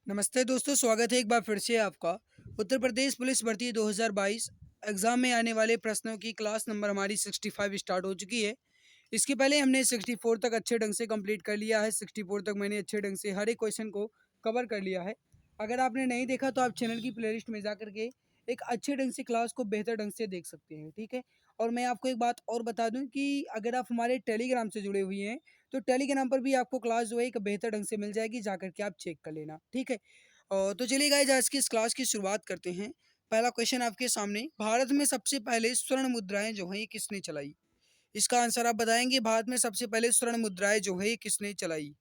नमस्ते दोस्तों, स्वागत है एक बार फिर से आपका। उत्तर प्रदेश पुलिस भर्ती 2022 एग्ज़ाम में आने वाले प्रश्नों की क्लास नंबर हमारी 65 स्टार्ट हो चुकी है। इसके पहले हमने 64 तक अच्छे ढंग से कंप्लीट कर लिया है। 64 तक मैंने अच्छे ढंग से हर एक क्वेश्चन को कवर कर लिया है। अगर आपने नहीं देखा तो आप चैनल की प्लेलिस्ट में जा करके एक अच्छे ढंग से क्लास को बेहतर ढंग से देख सकते हैं, ठीक है। और मैं आपको एक बात और बता दूं कि अगर आप हमारे टेलीग्राम से जुड़े हुए हैं तो टेलीग्राम पर भी आपको क्लास जो है एक बेहतर ढंग से मिल जाएगी, जा करके आप चेक कर लेना, ठीक है। तो चलिए गाइस, आज की इस क्लास की शुरुआत करते हैं। पहला क्वेश्चन आपके सामने, भारत में सबसे पहले स्वर्ण मुद्राएं जो हैं ये किसने चलाई? इसका आंसर आप बताएंगे। भारत में सबसे पहले स्वर्ण मुद्राएं जो है ये किसने चलाई?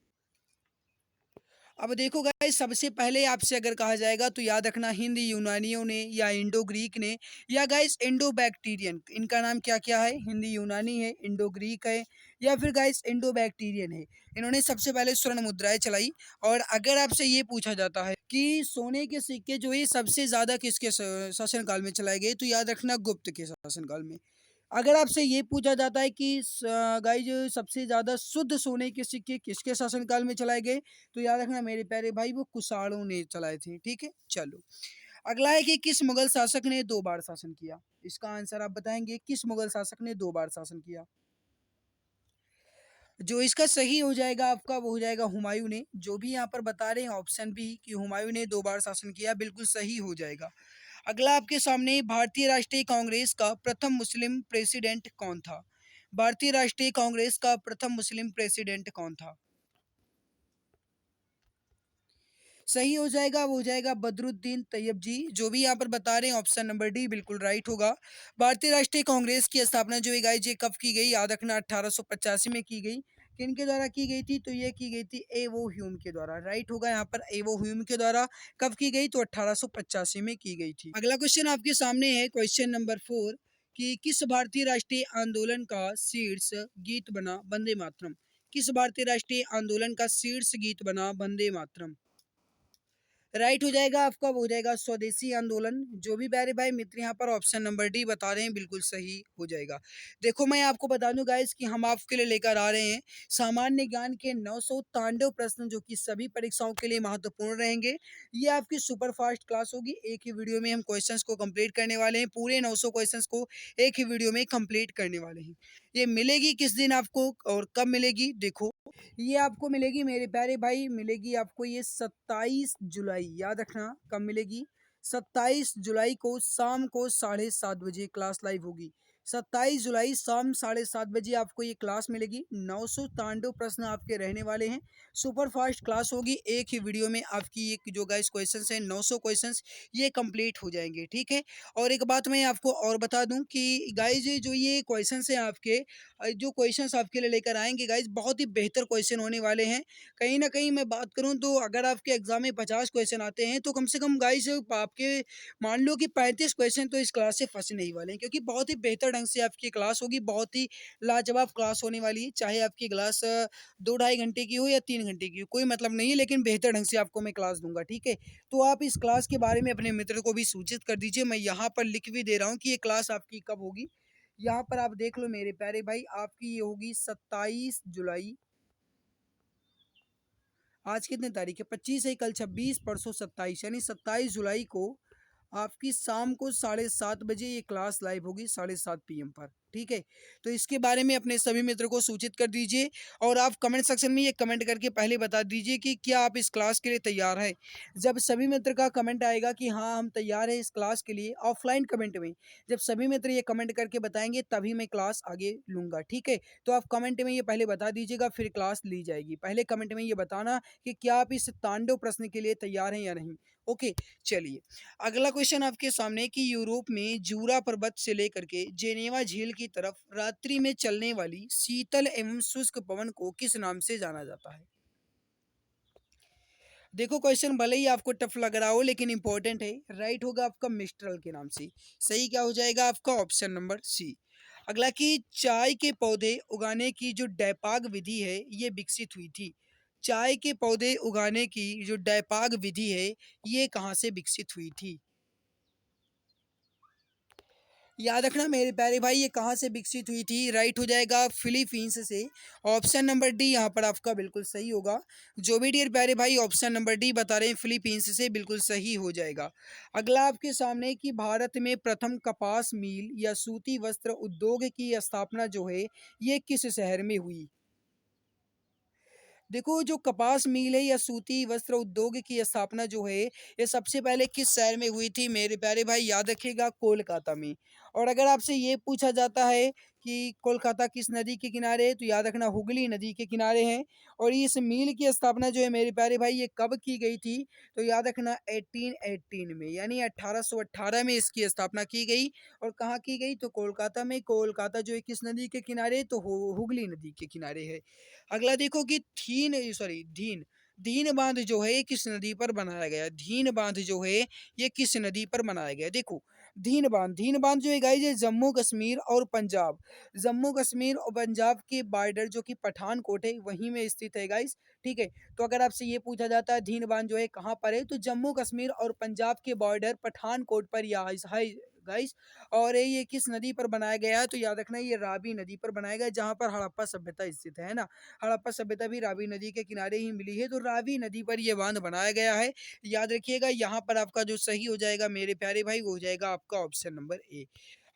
अब देखो गाइस, सबसे पहले आपसे अगर कहा जाएगा तो याद रखना, हिंद यूनानियों ने या इंडो ग्रीक ने या गाइस इंडो बैक्टीरियन। इनका नाम क्या क्या है? हिंदी यूनानी है, इंडो ग्रीक है या फिर गाइस इंडो बैक्टीरियन है। इन्होंने सबसे पहले स्वर्ण मुद्राएं चलाई। और अगर आपसे ये पूछा जाता है कि सोने के सिक्के जो है सबसे ज्यादा किसके शासनकाल में चलाए गए, तो याद रखना गुप्त के शासनकाल में। अगर आपसे ये पूछा जाता है कि गाइज सबसे ज्यादा शुद्ध सोने के सिक्के किसके शासनकाल में चलाए गए, तो याद रखना मेरे प्यारे भाई, वो कुषाणों ने चलाए थे, ठीक है। चलो, अगला है कि किस मुगल शासक ने 2 बार शासन किया? इसका आंसर आप बताएंगे, किस मुगल शासक ने 2 बार शासन किया? जो इसका सही हो जाएगा आपका, वो हो जाएगा हुमायूं ने। जो भी यहाँ पर बता रहे हैं ऑप्शन बी कि हुमायूं ने 2 बार शासन किया, बिल्कुल सही हो जाएगा। अगला आपके सामने, भारतीय राष्ट्रीय कांग्रेस का प्रथम मुस्लिम प्रेसिडेंट कौन था? भारतीय राष्ट्रीय कांग्रेस का प्रथम मुस्लिम प्रेसिडेंट कौन था? सही हो जाएगा, वो हो जाएगा बदरुद्दीन तैयब जी। जो भी यहाँ पर बता रहे हैं ऑप्शन नंबर डी बिल्कुल राइट होगा। भारतीय राष्ट्रीय कांग्रेस की स्थापना जो है गाइस, ये कब की गई? याद रखना 1885 में की गई। किनके द्वारा की गई थी? तो ये की गई थी एवो ह्यूम के द्वारा। राइट होगा यहाँ पर, एवो ह्यूम के द्वारा। कब की गई? तो 1885 में की गई थी। अगला क्वेश्चन आपके सामने है, क्वेश्चन नंबर 4, कि किस भारतीय राष्ट्रीय आंदोलन का शीर्ष गीत बना वंदे मातरम? किस भारतीय राष्ट्रीय आंदोलन का शीर्ष गीत बना वंदे मातरम? राइट हो जाएगा आपका, वो हो जाएगा स्वदेशी आंदोलन। जो भी प्यारे भाई मित्र यहाँ पर ऑप्शन नंबर डी बता रहे हैं, बिल्कुल सही हो जाएगा। देखो, मैं आपको बता दूं गाइस कि हम आपके लिए लेकर आ रहे हैं सामान्य ज्ञान के 993 प्रश्न, जो कि सभी परीक्षाओं के लिए महत्वपूर्ण रहेंगे। ये आपकी सुपर फास्ट क्लास होगी। एक ही वीडियो में हम क्वेश्चंस को कंप्लीट करने वाले हैं, पूरे 900 क्वेश्चंस को एक ही वीडियो में कंप्लीट करने वाले हैं। ये मिलेगी किस दिन आपको और कब मिलेगी? देखो, ये आपको मिलेगी मेरे प्यारे भाई, मिलेगी आपको ये 27 जुलाई। याद रखना कब मिलेगी? 27 जुलाई को शाम को 7:30 बजे क्लास लाइव होगी। 27 जुलाई शाम 7:30 बजे आपको ये क्लास मिलेगी। 993 प्रश्न आपके रहने वाले हैं। सुपर फास्ट क्लास होगी। एक ही वीडियो में आपकी ये जो गाइस क्वेश्चन है, 900 क्वेश्चन ये कंप्लीट हो जाएंगे, ठीक है। और एक बात मैं आपको और बता दूं कि गाइस, जो ये क्वेश्चन है आपके, जो क्वेश्चंस आपके लिए लेकर आएंगे गाइज, बहुत ही बेहतर क्वेश्चन होने वाले हैं। कहीं ना कहीं मैं बात करूं तो अगर आपके एग्जाम में 50 क्वेश्चन आते हैं तो कम से कम गाइज आपके मान लो कि 35 क्वेश्चन तो इस क्लास से फंसने ही वाले हैं, क्योंकि बहुत ही बेहतर ढंग से आपकी क्लास होगी। बहुत ही लाजवाब क्लास होने वाली है। चाहे आपकी क्लास 2-2.5 घंटे की हो या 3 घंटे की हो, कोई मतलब नहीं है, लेकिन बेहतर ढंग से आपको मैं क्लास दूंगा, ठीक है। तो आप इस क्लास के बारे में अपने मित्र को भी सूचित कर दीजिए। मैं यहाँ पर लिख भी दे रहा हूँ कि ये क्लास आपकी कब होगी। यहाँ पर आप देख लो मेरे प्यारे भाई, आपकी ये होगी 27 जुलाई। आज कितने तारीख है? 25 है, कल 26, परसों 27, यानी 27 जुलाई को आपकी शाम को 7:30 बजे ये क्लास लाइव होगी, 7:30 PM पर, ठीक है। तो इसके बारे में अपने सभी मित्र को सूचित कर दीजिए। और आप कमेंट सेक्शन में ये कमेंट करके पहले बता दीजिए कि क्या आप इस क्लास के लिए तैयार हैं। जब सभी मित्र का कमेंट आएगा कि हाँ हम तैयार हैं इस क्लास के लिए, ऑफलाइन कमेंट में जब सभी मित्र ये कमेंट करके बताएंगे तभी मैं क्लास आगे लूंगा, ठीक है। तो आप कमेंट में ये पहले बता दीजिएगा, फिर क्लास ली जाएगी। पहले कमेंट में ये बताना कि क्या आप इस तांडव प्रश्न के लिए तैयार हैं या नहीं। ओके, चलिए। अगला क्वेश्चन आपके सामने, कि यूरोप में जूरा पर्वत से लेकर के जेनेवा झील की तरफ रात्रि में चलने वाली शीतल एवं शुष्क पवन को किस नाम से जाना जाता है? देखो, क्वेश्चन भले ही आपको टफ लग रहा हो लेकिन इंपॉर्टेंट है। राइट होगा आपका मिस्ट्रल के नाम से। सही क्या हो जाएगा आपका? Option number C. अगला, कि चाय के पौधे उगाने की जो डैपाग विधि है ये विकसित हुई थी? चाय के पौधे उगाने की जो डैपाग विधि है ये कहाँ से विकसित हुई थी? याद रखना मेरे प्यारे भाई, ये कहाँ से विकसित हुई थी? राइट हो जाएगा फिलीपींस से। ऑप्शन नंबर डी यहाँ पर आपका बिल्कुल सही होगा। जो भी डियर प्यारे भाई ऑप्शन नंबर डी बता रहे हैं फिलीपींस से, बिल्कुल सही हो जाएगा। अगला आपके सामने कि भारत में प्रथम कपास मिल या सूती वस्त्र उद्योग की स्थापना जो है ये किस शहर में हुई? देखो, जो कपास मिल है या सूती वस्त्र उद्योग की स्थापना जो है ये सबसे पहले किस शहर में हुई थी मेरे प्यारे भाई? याद रखिएगा कोलकाता में। और अगर आपसे ये पूछा जाता है कि कोलकाता किस नदी के किनारे है, तो याद रखना हुगली नदी के किनारे है। और इस मिल की स्थापना जो है मेरे प्यारे भाई ये कब की गई थी? तो याद रखना 1818 में, यानी 1818 में इसकी स्थापना की गई। और कहाँ की गई? तो कोलकाता में। कोलकाता जो है किस नदी के किनारे है? तो हुगली नदी के किनारे है। अगला देखो कि धीन धीन बांध जो है ये किस नदी पर बनाया गया? धीन बांध जो है ये किस नदी पर बनाया गया? देखो, धीन बांध जो है गाइस ये जम्मू कश्मीर और पंजाब, जम्मू कश्मीर और पंजाब के बॉर्डर जो कि पठानकोट है वहीं में स्थित है गाइस। ठीक है। तो अगर आपसे ये पूछा जाता है धीन बांध जो है कहाँ पर है, तो जम्मू कश्मीर और पंजाब के बॉर्डर पठानकोट पर यह है गाइस। और ये किस नदी पर बनाया गया है? तो याद रखना ये रावी नदी पर बनाया गया है, जहाँ पर हड़प्पा सभ्यता स्थित है ना। हड़प्पा सभ्यता भी रावी नदी के किनारे ही मिली है, तो रावी नदी पर यह बांध बनाया गया है। याद रखिएगा यहाँ पर आपका जो सही हो जाएगा मेरे प्यारे भाई वो हो जाएगा आपका ऑप्शन नंबर ए।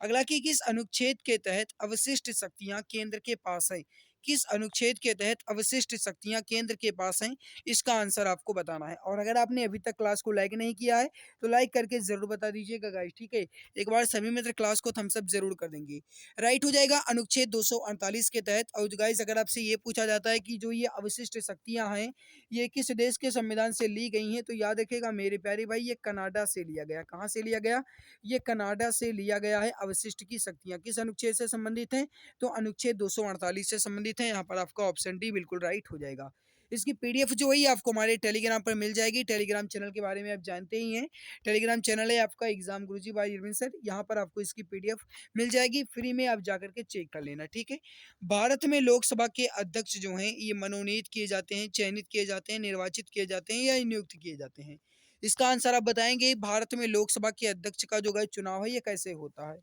अगला कि किस अनुच्छेद के तहत अवशिष्ट शक्तियां केंद्र के पास हैं? किस अनुच्छेद के तहत अवशिष्ट शक्तियां केंद्र के पास हैं? इसका आंसर आपको बताना है। और अगर आपने अभी तक क्लास को लाइक नहीं किया है तो लाइक करके जरूर बता दीजिएगा गाइस। ठीक है। एक बार सभी मित्र क्लास को थम्स अप जरूर कर देंगे। राइट हो जाएगा अनुच्छेद 248 के तहत। और गाइस अगर आपसे ये पूछा जाता है कि जो ये अवशिष्ट शक्तियां हैं ये किस देश के संविधान से ली गई हैं, तो याद रखिएगा मेरे प्यारे भाई ये कनाडा से लिया गया। कहाँ से लिया गया? ये कनाडा से लिया गया है। अवशिष्ट की शक्तियां किस अनुच्छेद से संबंधित हैं? तो अनुच्छेद 248 से संबंधित है। यहाँ पर आपका ऑप्शन डी बिल्कुल राइट हो जाएगा। इसकी पीडीएफ जो है ये आपको हमारे टेलीग्राम पर मिल जाएगी। टेलीग्राम चैनल के बारे में आप जानते ही हैं। टेलीग्राम चैनल है आपका एग्जाम गुरुजी बाय अरविंद सर। यहाँ पर आपको इसकी पीडीएफ मिल जाएगी, फ्री में आप जाकर के चेक कर लेना। ठीक है। भारत में लोकसभा के अध्यक्ष जो हैं ये मनोनीत किए जाते हैं, चयनित किए जाते हैं, निर्वाचित किए जाते हैं या नियुक्त किए जाते हैं? इसका आंसर आप बताएंगे। भारत में लोकसभा के अध्यक्ष का जो है चुनाव है ये कैसे होता है?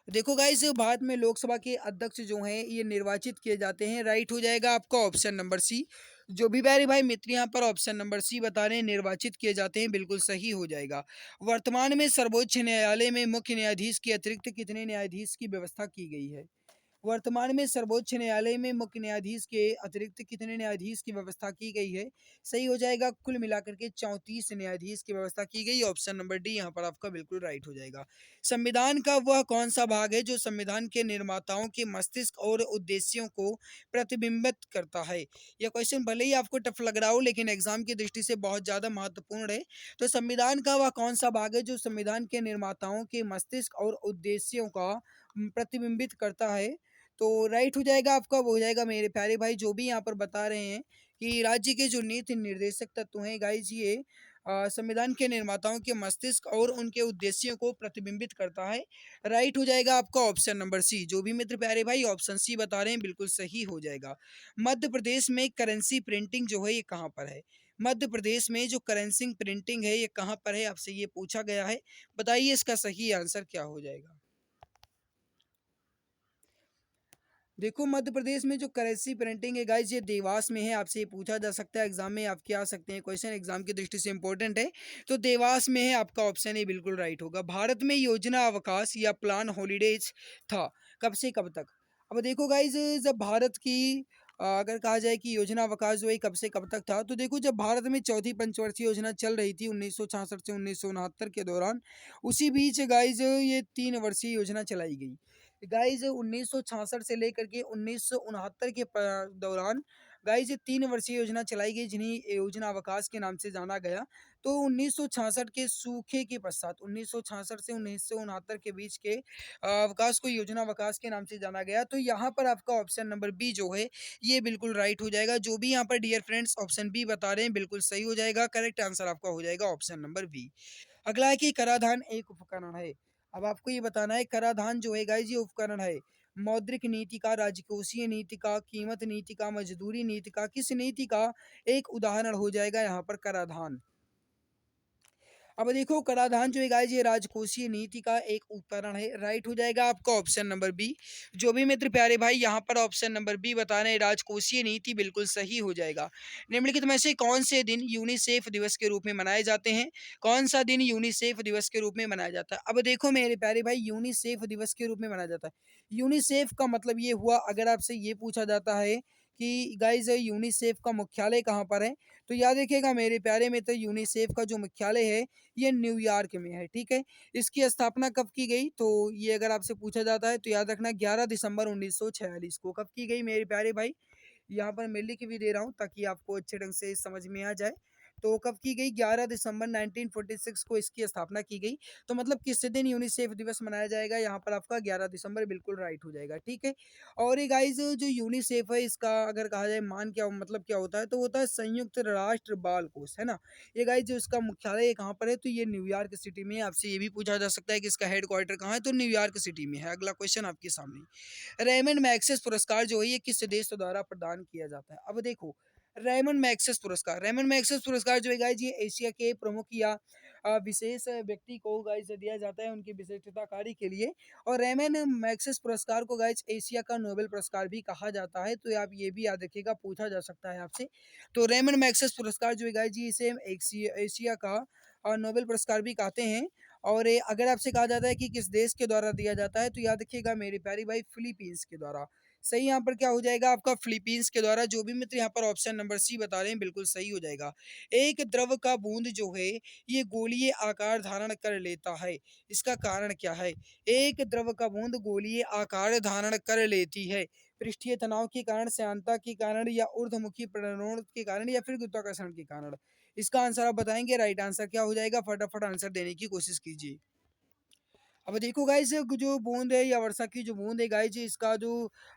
देखो गाइस, भारत में लोकसभा के अध्यक्ष जो हैं ये निर्वाचित किए जाते हैं। राइट हो जाएगा आपका ऑप्शन नंबर सी। जो भी प्यारे भाई मित्र यहाँ पर ऑप्शन नंबर सी बता रहे हैं निर्वाचित किए जाते हैं, बिल्कुल सही हो जाएगा। वर्तमान में सर्वोच्च न्यायालय में मुख्य न्यायाधीश के अतिरिक्त कितने न्यायाधीश की व्यवस्था की गई है? वर्तमान में सर्वोच्च न्यायालय में मुख्य न्यायाधीश के अतिरिक्त कितने न्यायाधीश की व्यवस्था की गई है? सही हो जाएगा, कुल मिलाकर के 34 न्यायाधीश की व्यवस्था की गई। ऑप्शन नंबर डी यहाँ पर आपका बिल्कुल राइट हो जाएगा। संविधान का वह कौन सा भाग है जो संविधान के निर्माताओं के मस्तिष्क और उद्देश्यों को प्रतिबिंबित करता है? यह क्वेश्चन भले ही आपको टफ लग रहा हो लेकिन एग्जाम की दृष्टि से बहुत ज्यादा महत्वपूर्ण है। तो संविधान का वह कौन सा भाग है जो संविधान के निर्माताओं के मस्तिष्क और उद्देश्यों का प्रतिबिंबित करता है? तो राइट हो जाएगा आपका, वो हो जाएगा मेरे प्यारे भाई जो भी यहाँ पर बता रहे हैं कि राज्य के जो नीति निर्देशक तत्व हैं गाइज ये संविधान के निर्माताओं के मस्तिष्क और उनके उद्देश्यों को प्रतिबिंबित करता है। राइट हो जाएगा आपका ऑप्शन नंबर सी। जो भी मित्र प्यारे भाई ऑप्शन सी बता रहे हैं बिल्कुल सही हो जाएगा। मध्य प्रदेश में करेंसी प्रिंटिंग जो है ये कहाँ पर है? मध्य प्रदेश में जो करेंसी प्रिंटिंग है ये कहाँ पर है आपसे ये पूछा गया है। बताइए इसका सही आंसर क्या हो जाएगा? देखो, मध्य प्रदेश में जो करेंसी प्रिंटिंग है गाइज ये देवास में है। आपसे ये पूछा जा सकता है एग्जाम में, आपके आ सकते हैं क्वेश्चन, एग्जाम की दृष्टि से इंपॉर्टेंट है। तो देवास में है, आपका ऑप्शन ए बिल्कुल राइट होगा। भारत में योजना अवकाश या प्लान हॉलीडेज था कब से कब तक? अब देखो गाइज, जब भारत की अगर कहा जाए कि योजना अवकाश जो है कब से कब तक था, तो देखो जब भारत में चौथी पंचवर्षीय योजना चल रही थी 1966 से 1969 के दौरान, उसी बीच गाइज ये 3 वर्षीय योजना चलाई गई। गाइज 1966 से लेकर के 1969 के दौरान गाइज 3 वर्षीय योजना चलाई गई जिन्हें योजना अवकाश के नाम से जाना गया। तो 1966 के सूखे के पश्चात 1966 से 1969 के बीच के अवकाश को योजना अवकाश के नाम से जाना गया। तो यहाँ पर आपका ऑप्शन नंबर बी जो है ये बिल्कुल राइट हो जाएगा। जो भी यहाँ पर डियर फ्रेंड्स ऑप्शन बी बता रहे हैं बिल्कुल सही हो जाएगा। करेक्ट आंसर आपका हो जाएगा ऑप्शन नंबर बी। अगला है कि कराधान एक उपकरण है। अब आपको ये बताना है कराधान जो है गाइज ये उपकरण है मौद्रिक नीति का, राजकोषीय नीति का, कीमत नीति का, मजदूरी नीति का, किस नीति का एक उदाहरण हो जाएगा यहाँ पर कराधान? अब देखो कराधान जो है गाइस ये राजकोषीय नीति का एक उपकरण है। राइट हो जाएगा आपका ऑप्शन नंबर बी। जो भी मित्र प्यारे भाई यहाँ पर ऑप्शन नंबर बी बता रहे हैं राजकोषीय नीति बिल्कुल सही हो जाएगा। निम्नलिखित में से कौन से दिन यूनिसेफ दिवस के रूप में मनाए जाते हैं? कौन सा दिन यूनिसेफ दिवस के रूप में मनाया जाता है? अब देखो मेरे प्यारे भाई यूनिसेफ दिवस के रूप में मनाया जाता है। यूनिसेफ का मतलब ये हुआ अगर आपसे ये पूछा जाता है कि गाइस यूनिसेफ का मुख्यालय कहाँ पर है? तो याद रखिएगा मेरे प्यारे मित्र यूनिसेफ का जो मुख्यालय है ये न्यूयॉर्क में है। ठीक है। इसकी स्थापना कब की गई? तो ये अगर आपसे पूछा जाता है तो याद रखना 11 दिसंबर 1946 को। कब की गई मेरे प्यारे भाई? यहाँ पर मैं लिख भी दे रहा हूँ ताकि आपको अच्छे ढंग से समझ में आ जाए। तो कब की गई? 11 दिसंबर 1946 को इसकी स्थापना की गई। तो मतलब किस दिन यूनिसेफ दिवस मनाया जाएगा? यहाँ पर आपका 11 दिसंबर बिल्कुल राइट हो जाएगा। ठीक है। और ये गाइस जो यूनिसेफ है इसका अगर कहा जाए मान क्या मतलब क्या होता है तो होता है संयुक्त राष्ट्र बाल कोष, है ना? ये गाइस जो इसका मुख्यालय कहाँ पर है तो ये न्यूयॉर्क सिटी में है। आपसे ये भी पूछा जा सकता है कि इसका हेडक्वार्टर कहाँ है? तो न्यूयॉर्क सिटी में है। अगला क्वेश्चन आपके सामने। रेमंड मैग्सेस पुरस्कार जो है ये किस देश द्वारा प्रदान किया जाता है? अब देखो रेमंड मैग्सेस पुरस्कार जो है गाइस ये एशिया के प्रमुख या विशेष व्यक्ति को गाइस दिया जाता है उनकी विशिष्टता कार्य के लिए। और रेमंड मैग्सेस पुरस्कार को गाइस एशिया का नोबेल पुरस्कार भी कहा जाता है। तो आप ये भी याद रखिएगा पूछा जा सकता है आपसे। तो रेमंड मैग्सेस पुरस्कार जो है गाइस जी इसे एशिया का नोबेल पुरस्कार भी कहते हैं। और अगर आपसे कहा जाता है कि किस देश के द्वारा दिया जाता है तो याद रखिएगा मेरे प्यारी भाई फिलीपींस के द्वारा। सही यहाँ पर क्या हो जाएगा आपका? फिलीपींस के द्वारा। जो भी मित्र यहाँ पर ऑप्शन नंबर सी बता रहे हैं बिल्कुल सही हो जाएगा। एक द्रव का बूंद जो है ये गोलीय आकार धारण कर लेता है। इसका कारण क्या है? एक द्रव का बूंद गोलीय आकार धारण कर लेती है। पृष्ठीय तनाव के कारण, श्यानता के कारण, या ऊर्ध्वमुखी प्रणोद के कारण, या फिर गुरुत्वाकर्षण के कारण। इसका आंसर आप बताएंगे। राइट आंसर क्या हो जाएगा? फटाफट आंसर देने की कोशिश कीजिए। अब देखो गाइस जो बूंद है या वर्षा की जो बूंद है गाइस इसका जो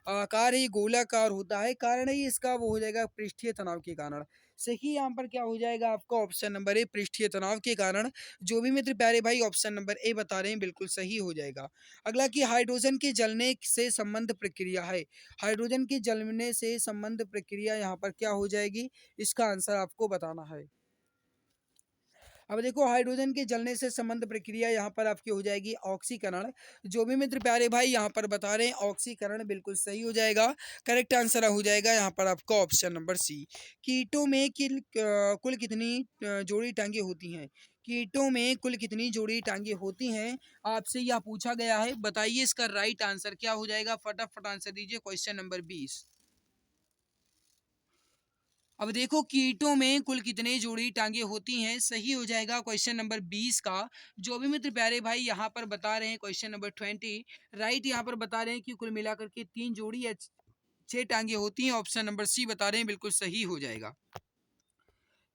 आकार है ये गोलाकार होता है। कारण है ये इसका वो हो जाएगा पृष्ठीय तनाव के कारण। सही यहाँ पर क्या हो जाएगा आपका? ऑप्शन नंबर ए पृष्ठीय तनाव के कारण। जो भी मित्र प्यारे भाई ऑप्शन नंबर ए बता रहे हैं बिल्कुल सही हो जाएगा। अगला कि हाइड्रोजन के जलने से संबंध प्रक्रिया है। हाइड्रोजन के जलने से संबंध प्रक्रिया यहाँ पर क्या हो जाएगी? इसका आंसर आपको बताना है। अब देखो हाइड्रोजन के जलने से संबंध प्रक्रिया यहाँ पर आपकी हो जाएगी ऑक्सीकरण। जो भी मित्र प्यारे भाई यहाँ पर बता रहे हैं ऑक्सीकरण बिल्कुल सही हो जाएगा। करेक्ट आंसर हो जाएगा यहाँ पर आपका ऑप्शन नंबर सी। कीटों में कुल कितनी जोड़ी टांगे होती हैं? कीटों में कुल कितनी जोड़ी टांगे होती हैं? आपसे यह पूछा गया है। बताइए इसका राइट आंसर क्या हो जाएगा? फटाफट आंसर दीजिए। Question number 20। अब देखो कीटों में कुल कितने जोड़ी टांगे होती हैं? सही हो जाएगा क्वेश्चन नंबर 20 का। जो भी मित्र प्यारे भाई यहाँ पर बता रहे हैं क्वेश्चन नंबर 20 राइट यहाँ पर बता रहे हैं कि कुल मिलाकर के 3 जोड़ी या 6 टांगे होती हैं। ऑप्शन नंबर सी बता रहे हैं बिल्कुल सही हो जाएगा।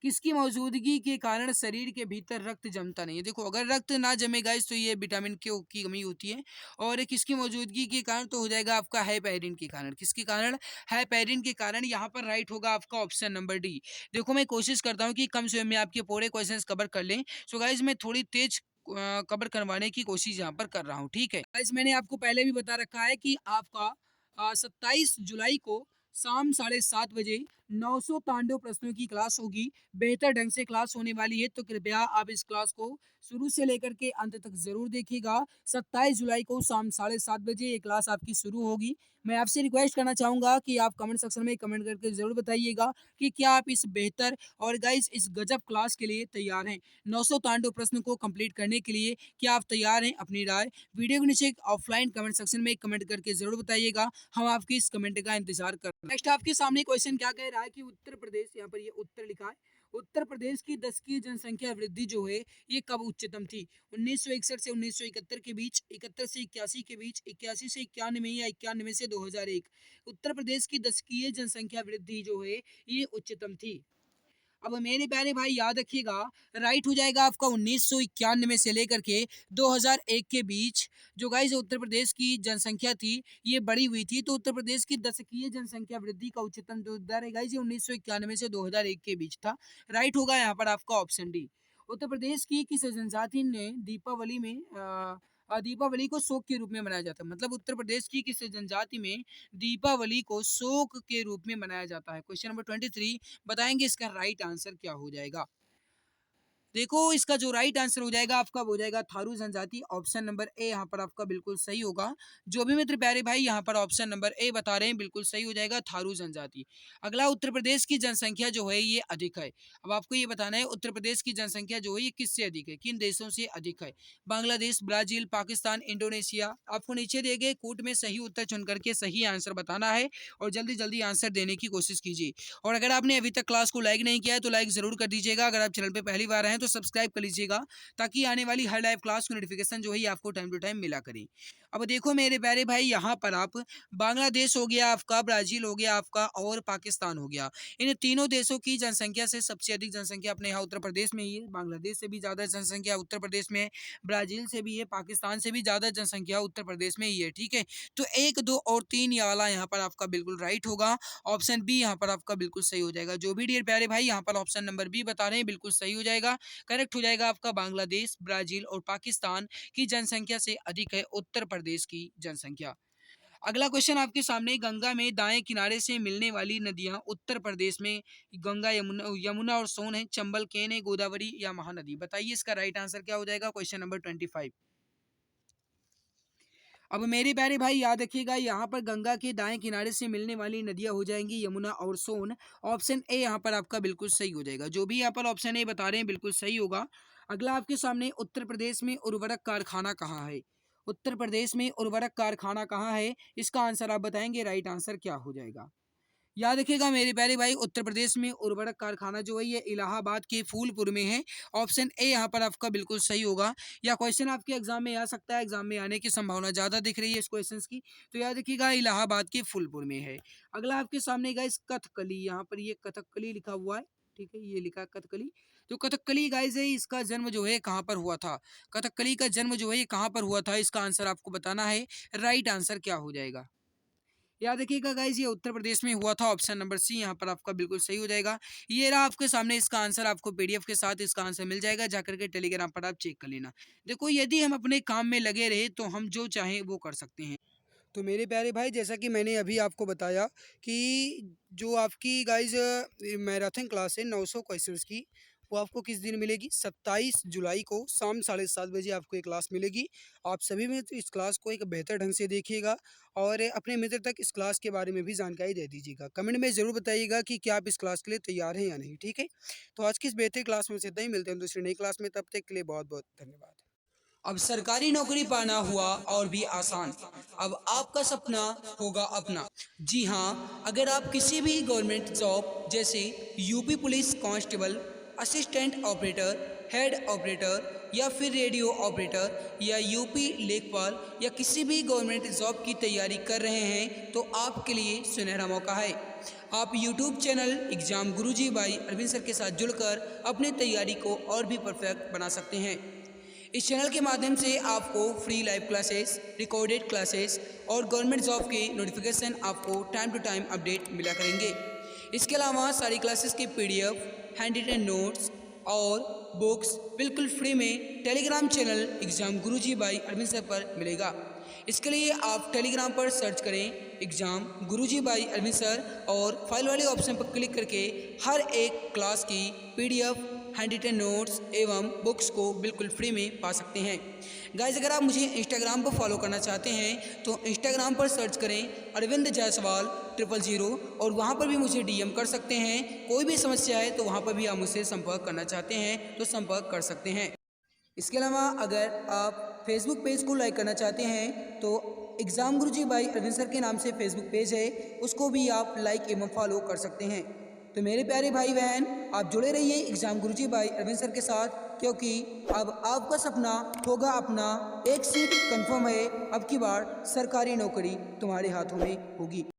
किसकी मौजूदगी के कारण शरीर के भीतर रक्त जमता नहीं है? देखो अगर रक्त ना जमे गाइस तो ये विटामिन के की कमी होती है। और किसकी मौजूदगी के कारण? तो हो जाएगा आपका हाइपेरिन के कारण। किसके कारण? हाइपेरिन के कारण। यहाँ पर राइट होगा आपका ऑप्शन नंबर डी। देखो मैं कोशिश करता हूँ कि कम समय में आपके पूरे क्वेश्चंस कवर कर लें। सो गाइस मैं थोड़ी तेज कवर करवाने की कोशिश यहाँ पर कर रहा हूँ। ठीक है गाइस मैंने आपको पहले भी बता रखा है कि आपका 27 जुलाई को शाम 7:30 बजे 900 तांडव प्रश्नों की क्लास होगी। बेहतर ढंग से क्लास होने वाली है तो कृपया आप इस क्लास को शुरू से लेकर के अंत तक जरूर देखिएगा। 27 जुलाई को शाम 7:30 बजे ये क्लास आपकी शुरू होगी। मैं आपसे रिक्वेस्ट करना चाहूंगा कि आप कमेंट सेक्शन में कमेंट करके जरूर बताइएगा कि क्या आप इस बेहतर और गाइस इस गजब क्लास के लिए तैयार हैं। 900 तांडव प्रश्न को कंप्लीट करने के लिए क्या आप तैयार हैं? अपनी राय वीडियो के नीचे ऑफलाइन कमेंट सेक्शन में कमेंट करके जरूर बताइएगा। हम आपकी इस कमेंट का इंतजार कर रहे हैं। नेक्स्ट आपके सामने क्वेश्चन क्या कह रहा है कि उत्तर प्रदेश, यहाँ पर ये उत्तर लिखा है, उत्तर प्रदेश की 10 की जनसंख्या वृद्धि जो है ये कब उच्चतम थी? 1961 से 1971 के बीच, 71 से 81 के बीच, 81 से 91, या 91 से 2001। उत्तर प्रदेश की 10 की जनसंख्या वृद्धि जो है ये उच्चतम थी। अब मेरे प्यारे भाई याद रखिएगा राइट हो जाएगा आपका 1991 से लेकर के 2001 के बीच। जो गाइस उत्तर प्रदेश की जनसंख्या थी ये बड़ी हुई थी। तो उत्तर प्रदेश की दशकीय जनसंख्या वृद्धि का उच्चतम जो दर है गाइस ये 1991 से 2001 के बीच था। राइट होगा यहाँ पर आपका ऑप्शन डी। उत्तर प्रदेश की किस जनजाति ने दीपावली में दीपावली को शोक के रूप में मनाया जाता है? मतलब उत्तर प्रदेश की किस जनजाति में दीपावली को शोक के रूप में मनाया जाता है? क्वेश्चन नंबर 23 बताएंगे इसका राइट आंसर क्या हो जाएगा। देखो इसका जो राइट आंसर हो जाएगा आपका वो हो जाएगा थारू जनजाति। ऑप्शन नंबर ए यहाँ पर आपका बिल्कुल सही होगा। जो भी मित्र प्यारे भाई यहाँ पर ऑप्शन नंबर ए बता रहे हैं बिल्कुल सही हो जाएगा, थारू जनजाति। अगला, उत्तर प्रदेश की जनसंख्या जो है ये अधिक है। अब आपको ये बताना है उत्तर प्रदेश की जनसंख्या जो है ये किससे अधिक है, किन देशों से अधिक है। Bangladesh, Brazil, Pakistan, Indonesia. आपको नीचे दिए गए कूट में सही उत्तर चुन करके सही आंसर बताना है और जल्दी जल्दी आंसर देने की कोशिश कीजिए। और अगर आपने अभी तक क्लास को लाइक नहीं किया है तो लाइक जरूर कर दीजिएगा। अगर आप चैनल पे पहली बार आए हैं तो सब्सक्राइब कर लीजिएगा, ताकि आने वाली हर लाइव क्लास की नोटिफिकेशन जो है ये आपको टाइम टू टाइम मिला करे। अब देखो मेरे प्यारे भाई, यहाँ पर आप बांग्लादेश हो गया आपका, ब्राजील हो गया आपका और पाकिस्तान हो गया, इन तीनों देशों की जनसंख्या से सबसे अधिक जनसंख्या अपने यहाँ उत्तर प्रदेश में ही है। बांग्लादेश से भी ज्यादा जनसंख्या उत्तर प्रदेश में है, ब्राजील से भी है, पाकिस्तान से भी ज्यादा जनसंख्या उत्तर प्रदेश में ही है। ठीक है, तो 1, 2 और 3 ये वाला यहाँ पर आपका बिल्कुल राइट होगा। ऑप्शन बी यहाँ पर आपका बिल्कुल सही हो जाएगा। जो भी डियर प्यारे भाई यहाँ पर ऑप्शन नंबर बी बता रहे हैं बिल्कुल सही हो जाएगा। करेक्ट हो जाएगा आपका बांग्लादेश, ब्राजील और पाकिस्तान की जनसंख्या से अधिक है उत्तर प्रदेश की जनसंख्या। अगला क्वेश्चन आपके सामने, गंगा में दाएं किनारे से मिलने वाली नदियां उत्तर प्रदेश में गंगा, यमुना और सोन है, चंबल, केन है, गोदावरी या महानदी। बताइए इसका राइट आंसर क्या हो जाएगा। Question number 25। अब मेरे प्यारे भाई याद रखिएगा, यहाँ पर गंगा के दाएं किनारे से मिलने वाली नदियां हो जाएंगी यमुना और सोन। ऑप्शन ए यहाँ पर आपका बिल्कुल सही हो जाएगा। जो भी यहाँ पर ऑप्शन ए बता रहे हैं बिल्कुल सही होगा। अगला आपके सामने, उत्तर प्रदेश में उर्वरक कारखाना कहाँ है। उत्तर प्रदेश में उर्वरक कारखाना कहाँ है, इसका आंसर आप बताएंगे, राइट आंसर क्या हो जाएगा। याद रखिएगा मेरे प्यारे भाई, उत्तर प्रदेश में उर्वरक कारखाना जो है ये इलाहाबाद के फूलपुर में है। ऑप्शन ए यहाँ पर आपका बिल्कुल सही होगा। या क्वेश्चन आपके एग्जाम में आ सकता है, एग्जाम में आने की संभावना ज्यादा दिख रही है इस क्वेश्चन की, तो याद रखिएगा इलाहाबाद के फूलपुर में है। अगला आपके सामने गाइस कथकली, यहाँ पर ये कथकली लिखा हुआ है। ठीक है, ये लिखा है कथकली। तो कथकली गाइस है, इसका जन्म जो है कहाँ पर हुआ था। कथकली का जन्म जो है ये कहाँ पर हुआ था, इसका आंसर आपको बताना है। राइट आंसर क्या हो जाएगा। याद रखिएगा गाइज, ये उत्तर प्रदेश में हुआ था। ऑप्शन नंबर सी यहाँ पर आपका बिल्कुल सही हो जाएगा। ये रहा आपके सामने इसका आंसर, आपको पीडीएफ के साथ इसका आंसर मिल जाएगा, जाकर के टेलीग्राम पर आप चेक कर लेना। देखो यदि हम अपने काम में लगे रहे तो हम जो चाहें वो कर सकते हैं। तो मेरे प्यारे भाई, जैसा कि मैंने अभी आपको बताया कि जो आपकी गाइज मैराथन क्लास है 900 क्वेश्चंस की, वो आपको किस दिन मिलेगी, 27 जुलाई को शाम 7:30 बजे आपको ये क्लास मिलेगी। आप सभी मित्र इस क्लास को एक बेहतर ढंग से देखिएगा और अपने मित्र तक इस क्लास के बारे में भी जानकारी दे दीजिएगा। कमेंट में ज़रूर बताइएगा कि क्या आप इस क्लास के लिए तैयार हैं या नहीं। ठीक है, तो आज की इस बेहतर क्लास में से इतना ही। मिलते हैं दूसरी नई क्लास में, तब तक के लिए बहुत बहुत धन्यवाद। अब सरकारी नौकरी पाना हुआ और भी आसान, अब आपका सपना होगा अपना। जी हाँ, अगर आप किसी भी गवर्नमेंट जॉब जैसे UP police constable, assistant operator, head operator या फिर रेडियो ऑपरेटर या यूपी लेखपाल या किसी भी गवर्नमेंट जॉब की तैयारी कर रहे हैं तो आपके लिए सुनहरा मौका है। आप YouTube channel exam Guruji by Arvind sir के साथ जुड़कर अपनी तैयारी को और भी परफेक्ट बना सकते हैं। इस चैनल के माध्यम से आपको free live classes, recorded classes और गवर्नमेंट जॉब के नोटिफिकेशन आपको टाइम टू टाइम अपडेट मिला करेंगे। इसके अलावा सारी क्लासेस के पीडीएफ, हैंड रिटन नोट्स और बुक्स बिल्कुल फ्री में Telegram channel exam Guruji by Arvind sir पर मिलेगा। इसके लिए आप टेलीग्राम पर सर्च करें exam Guruji by Arvind sir और फाइल वाले ऑप्शन पर क्लिक करके हर एक क्लास की पीडीएफ, हैंड रिटन नोट्स एवं बुक्स को बिल्कुल फ्री में पा सकते हैं। गाइज, अगर आप मुझे इंस्टाग्राम पर फॉलो करना चाहते हैं तो इंस्टाग्राम पर सर्च करें अरविंद जायसवाल 000 और वहाँ पर भी मुझे डीएम कर सकते हैं। कोई भी समस्या है तो वहाँ पर भी आप मुझसे संपर्क करना चाहते हैं तो संपर्क कर सकते हैं। इसके अलावा अगर आप फेसबुक पेज को लाइक करना चाहते हैं तो exam Guruji by Arvind sir के नाम से फेसबुक पेज है, उसको भी आप लाइक एवं फॉलो कर सकते हैं। तो मेरे प्यारे भाई बहन, आप जुड़े रहिए exam Guruji by Arvind sir के साथ, क्योंकि अब आपका सपना होगा अपना। एक सीट कंफर्म है, अब की बार सरकारी नौकरी तुम्हारे हाथों में होगी।